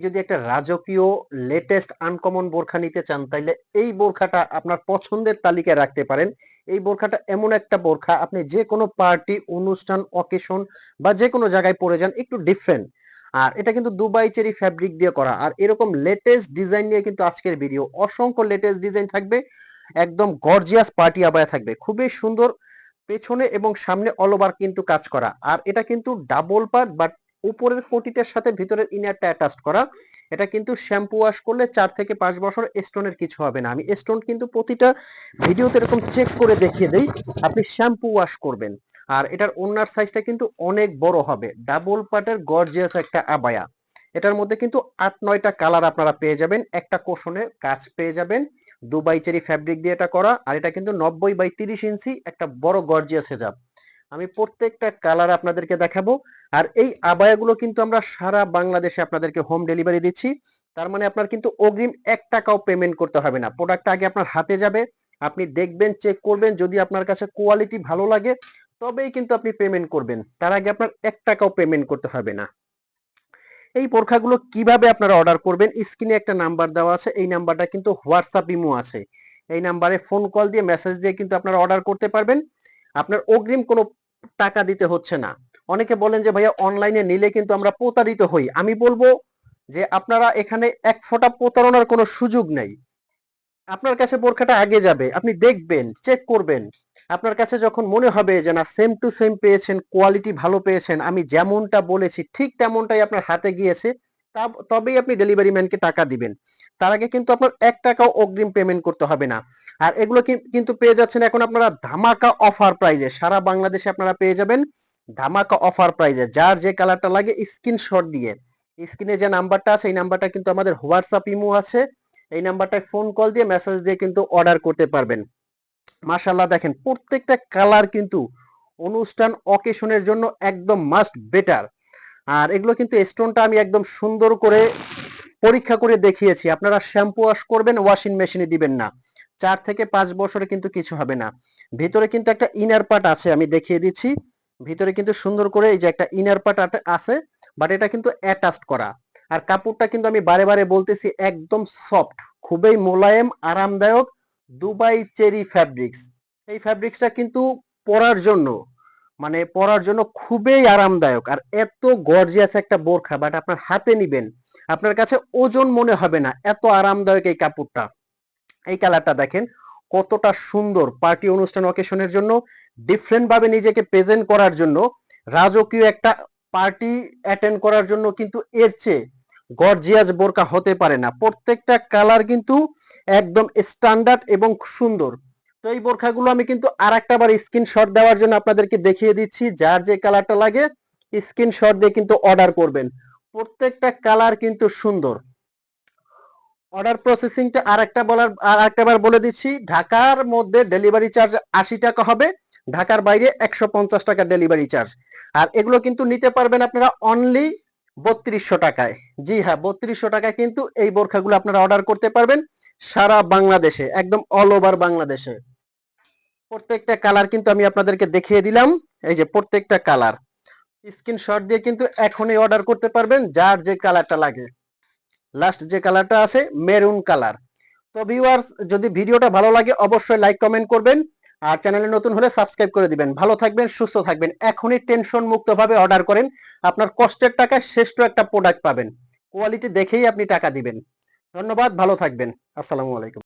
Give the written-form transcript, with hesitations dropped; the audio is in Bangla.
যদি একটা রাজকীয় লেটেস্ট আনকমন বোরখা নিতে চান তাইলে এই বোরখাটা আপনার পছন্দের তালিকায় রাখতে পারেন। এই বোরখাটা এমন একটা বোরখা আপনি যে কোনো পার্টি, অনুষ্ঠান, অকেশন বা যে কোনো জায়গায় পরে যান, একটু ডিফারেন্ট। আর এটা কিন্তু দুবাই চেরি ফ্যাব্রিক দিয়ে করা। আর এরকম লেটেস্ট ডিজাইন নিয়ে কিন্তু আজকের ভিডিও। অসংখ্য লেটেস্ট ডিজাইন থাকবে, একদম গর্জিয়াস পার্টি আবায়া থাকবে, খুবই সুন্দর। পেছনে এবং সামনে অল ওভার কিন্তু কাজ করা। আর এটা কিন্তু ডাবল পার্ট, বাট উপরের কোটিটার সাথে ভিতরের ইনারটা অ্যাটাচড করা। এটা কিন্তু শ্যাম্পু ওয়াশ করলে 4 থেকে 5 বছর স্টোনের কিছু হবে না। আমি স্টোন কিন্তু প্রতিটা ভিডিওতে এরকম চেক করে দেখিয়ে দেই, আপনি শ্যাম্পু ওয়াশ করবেন। আর এটার ওড়নার সাইজটা কিন্তু অনেক বড় হবে। ডাবল পার্টের গর্জিয়াস একটা আবায়া। এটার মধ্যে কিন্তু 8-9টা কালার আপনারা পেয়ে যাবেন। একটা কোশনে কাজ পেয়ে যাবেন, দুবাই চেরি ফ্যাব্রিক দিয়ে এটা করা। আর এটা কিন্তু 90/30 ইঞ্চি একটা বড় গর্জিয়াস হেজাব। আমি প্রত্যেকটা কালার আপনাদেরকে দেখাবো। আর এই আবায়াগুলো কিন্তু আমরা সারা বাংলাদেশে আপনাদেরকে হোম ডেলিভারি দিচ্ছি। তার মানে আপনার কিন্তু অগ্রিম 1 টাকাও পেমেন্ট করতে হবে না। প্রোডাক্টটা আগে আপনার হাতে যাবে, আপনি দেখবেন, চেক করবেন, যদি আপনার কাছে কোয়ালিটি ভালো লাগে তবেই কিন্তু আপনি পেমেন্ট করবেন। তার আগে আপনার 1 টাকাও পেমেন্ট করতে হবে না। এই বোরখাগুলো কিভাবে আপনারা অর্ডার করবেন, স্ক্রিনে একটা নাম্বার দেওয়া আছে, এই নাম্বারটা কিন্তু হোয়াটসঅ্যাপ ইমো আছে। এই নাম্বারে ফোন কল দিয়ে মেসেজ দিয়ে কিন্তু আপনারা অর্ডার করতে পারবেন। আপনার অগ্রিম কোনো টাকা দিতে হচ্ছে না। অনেকে বলেন যে ভাইয়া অনলাইনে নিলে কিন্তু আমরা প্রতারিত হই। আমি বলবো যে আপনারা এখানে এক ফোঁটা প্রতারণার কোনো সুযোগ নেই। আপনার কাছে বোরখাটা আগে যাবে, আপনি দেখবেন, চেক করবেন। আপনার কাছে যখন মনে হবে যে না, সেম টু সেম পেয়েছেন, কোয়ালিটি ভালো পেয়েছেন, আমি যেমনটা বলেছি ঠিক তেমনটাই আপনার হাতে গিয়েছে, তবেই আপনি ডেলিভারি ম্যানকে টাকা দিবেন। তার আগে কিন্তু আপনার 1 টাকাও অগ্রিম পেমেন্ট করতে হবে না। আর এগুলো কিন্তু পেয়ে যাচ্ছেন এখন আপনারা ধামাকা অফার প্রাইজে। সারা বাংলাদেশে আপনারা পেয়ে যাবেন ধামাকা অফার প্রাইজে। যার যে কালারটা লাগে স্ক্রিনশট দিয়ে, স্ক্রিনে যে নাম্বারটা আছে এই নাম্বারটা কিন্তু আমাদের হোয়াটসঅ্যাপ ইমো আছে, এই নাম্বারটায় ফোন কল দিয়ে মেসেজ দিয়ে কিন্তু অর্ডার করতে পারবেন। মাশাআল্লাহ, দেখেন প্রত্যেকটা কালার কিন্তু অনুষ্ঠান অকেশনের জন্য একদম মাস্ট বেটার। আর এগুলো কিন্তু স্টোনটা আমি একদম সুন্দর করে পরীক্ষা করে দেখিয়েছি। আপনারা শ্যাম্পু ওয়াশ করবেন, ওয়াশিং মেশিনে দিবেন না, 4 থেকে 5 বছরে কিন্তু কিছু হবে না। ভিতরে কিন্তু একটা ইনার পার্ট আছে, আমি দেখিয়ে দিচ্ছি। ভিতরে কিন্তু সুন্দর করে এই যে একটা ইনার পার্ট আছে, বাট এটা কিন্তু অ্যাটাচড করা। আর কাপড়টা কিন্তু আমি বারে বারে বলতেছি একদম সফট, খুবই মোলায়েম, আরামদায়ক, দুবাই চেরি ফ্যাব্রিক্স। এই ফ্যাব্রিক্সটা কিন্তু পরার জন্য, মানে পরার জন্য খুবই আরামদায়ক। আর এত গর্জিয়াস একটা বোরখা, বাট আপনার হাতে নিবেন, আপনার কাছে ওজন মনে হবে না, এত আরামদায়ক এই কাপড়টা। এই কালারটা দেখেন কতটা সুন্দর, পার্টি অনুষ্ঠান অকেশনের জন্য, ডিফারেন্ট ভাবে নিজেকে প্রেজেন্ট করার জন্য, রাজকীয় একটা পার্টি অ্যাটেন্ড করার জন্য কিন্তু এর চেয়ে গর্জিয়াস বোরকা হতে পারে না। প্রত্যেকটা কালার কিন্তু একদম স্ট্যান্ডার্ড এবং সুন্দর। তো এই বোরখাগুলো আমি কিন্তু আর একটা বার স্ক্রিনশট দেওয়ার জন্য আপনাদেরকে দেখিয়ে দিচ্ছি। যার যে কালারটা লাগে স্ক্রিনশট দিয়ে কিন্তু অর্ডার করবেন। প্রত্যেকটা কালার কিন্তু সুন্দর। অর্ডার প্রসেসিংটা আর একটা বার বলে দিচ্ছি। ঢাকার মধ্যে ডেলিভারি চার্জ 80 টাকা হবে, ঢাকার বাইরে 150 টাকা ডেলিভারি চার্জ। আর এগুলো কিন্তু নিতে পারবেন আপনারা অনলি 3200 টাকায়। জি হ্যাঁ, 3200 টাকায় কিন্তু এই বোরখাগুলো আপনারা অর্ডার করতে পারবেন সারা বাংলাদেশে, একদম অল ওভার বাংলাদেশে। প্রত্যেকটা কালার কিন্তু আমি আপনাদেরকে দেখিয়ে দিলাম। এই যে প্রত্যেকটা কালার, স্ক্রিনশট দিয়ে কিন্তু এখনই অর্ডার করতে পারবেন যার যে কালারটা লাগে। লাস্ট যে কালারটা আছে মেরুন কালার। তো ভিউয়ার্স, যদি ভিডিওটা ভালো লাগে অবশ্যই লাইক কমেন্ট করবেন। আর চ্যানেলে নতুন হলে সাবস্ক্রাইব করে দিবেন। ভালো থাকবেন, সুস্থ থাকবেন। এখনই টেনশন মুক্ত ভাবে অর্ডার করেন, আপনার কষ্টের টাকায় শ্রেষ্ঠ একটা প্রোডাক্ট পাবেন। কোয়ালিটি দেখেই আপনি টাকা দিবেন। ধন্যবাদ, ভালো থাকবেন। আসসালামু আলাইকুম।